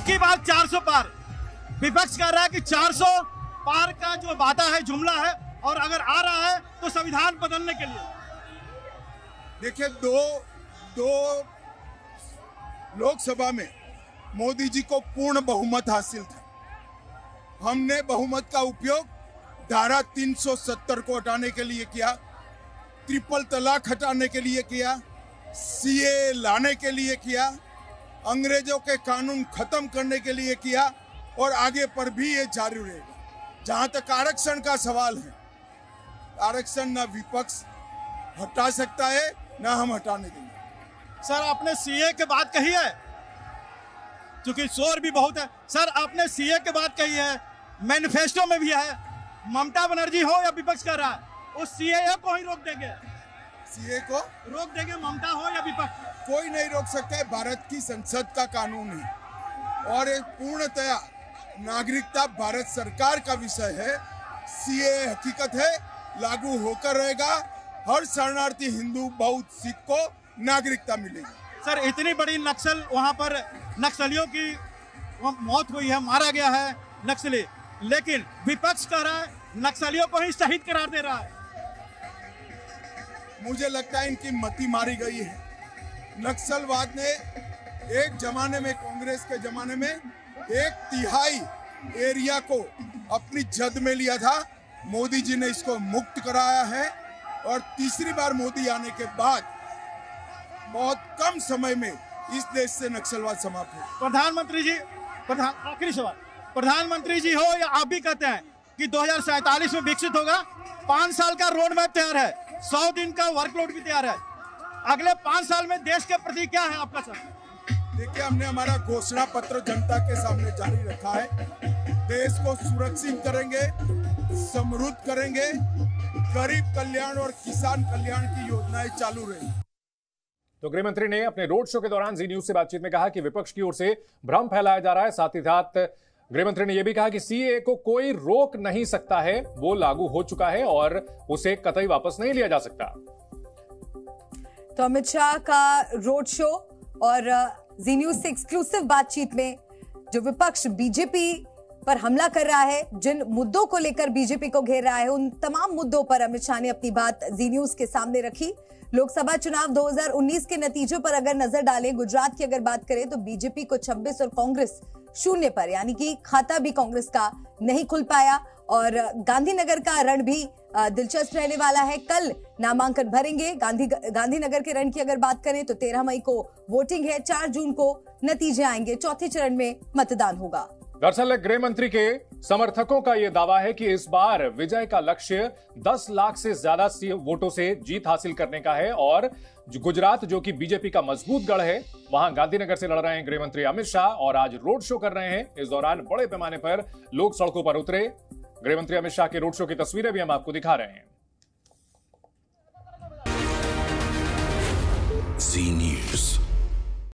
अब की बात 400 पार। विपक्ष कह रहा है कि 400 पार का जो वादा है जुमला है, और अगर आ रहा है तो संविधान बदलने के लिए। देखिए, दो लोकसभा में मोदी जी को पूर्ण बहुमत हासिल था। हमने बहुमत का उपयोग धारा 370 को हटाने के लिए किया, ट्रिपल तलाक हटाने के लिए किया, सीए लाने के लिए किया, अंग्रेजों के कानून खत्म करने के लिए किया, और आगे पर भी ये जारी रहेगा। जहां तक आरक्षण का सवाल है, आरक्षण ना विपक्ष हटा सकता है ना हम हटाने देंगे। सर, आपने सीए की बात कही है, क्योंकि शोर भी बहुत है। सर, आपने सीए की बात कही है, मैनिफेस्टो में भी है। ममता बनर्जी हो या विपक्ष कर रहा है, उस सीए को ही रोक देंगे। सीए को रोक देंगे, ममता हो या विपक्ष, कोई नहीं रोक सकता है। भारत की संसद का कानून है, और एक पूर्णतया नागरिकता भारत सरकार का विषय है। सीए हकीकत है, लागू होकर रहेगा। हर शरणार्थी हिंदू, बौद्ध, सिख को नागरिकता मिलेगी। सर, इतनी बड़ी नक्सल, वहां पर नक्सलियों की मौत हुई है, मारा गया है नक्सली, लेकिन विपक्ष कह रहा है नक्सलियों को ही शहीद करार दे रहा है। मुझे लगता है इनकी मति मारी गई है। नक्सलवाद ने एक जमाने में, कांग्रेस के जमाने में, 1/3 एरिया को अपनी जद में लिया था। मोदी जी ने इसको मुक्त कराया है, और तीसरी बार मोदी आने के बाद बहुत कम समय में इस देश से नक्सलवाद समाप्त हो। प्रधानमंत्री जी, आखिरी सवाल, प्रधानमंत्री जी हो या आप भी कहते हैं कि 2047 में विकसित होगा। 5 साल का रोड मैप तैयार है, 100 दिन का वर्कलोड भी तैयार है। अगले 5 साल में देश के प्रति क्या है आपका सर? देखिए, हमने हमारा घोषणा पत्र जनता के सामने जारी रखा है। देश को सुरक्षित करेंगे, समृद्ध करेंगे, गरीब कल्याण और किसान कल्याण की योजनाएं चालू रहेंगी। तो गृह मंत्री ने अपने रोड शो के दौरान जी न्यूज से बातचीत में कहा कि विपक्ष की ओर से भ्रम फैलाया जा रहा है। साथ ही साथ गृह मंत्री ने यह भी कहा कि सीए को कोई रोक नहीं सकता है, वो लागू हो चुका है और उसे कतई वापस नहीं लिया जा सकता। तो अमित शाह का रोड शो और जी न्यूज से एक्सक्लूसिव बातचीत में जो विपक्ष बीजेपी पर हमला कर रहा है, जिन मुद्दों को लेकर बीजेपी को घेर रहा है, उन तमाम मुद्दों पर अमित शाह ने अपनी बात जी न्यूज के सामने रखी। लोकसभा चुनाव 2019 के नतीजों पर अगर नजर डालें, गुजरात की अगर बात करें तो बीजेपी को 26 और कांग्रेस 0 पर, यानी कि खाता भी कांग्रेस का नहीं खुल पाया। और गांधीनगर का रण भी दिलचस्प रहने वाला है। कल नामांकन भरेंगे। गांधीनगर के रण की अगर बात करें तो 13 मई को वोटिंग है, 4 जून को नतीजे आएंगे, चौथे चरण में मतदान होगा। दरअसल गृह मंत्री के समर्थकों का यह दावा है कि इस बार विजय का लक्ष्य 10 लाख से ज्यादा वोटों से जीत हासिल करने का है। और गुजरात, जो कि बीजेपी का मजबूत गढ़ है, वहां गांधीनगर से लड़ रहे हैं गृह मंत्री अमित शाह और आज रोड शो कर रहे हैं। इस दौरान बड़े पैमाने पर लोग सड़कों पर उतरे। गृह मंत्री अमित शाह के रोड शो की तस्वीरें भी हम आपको दिखा रहे हैं।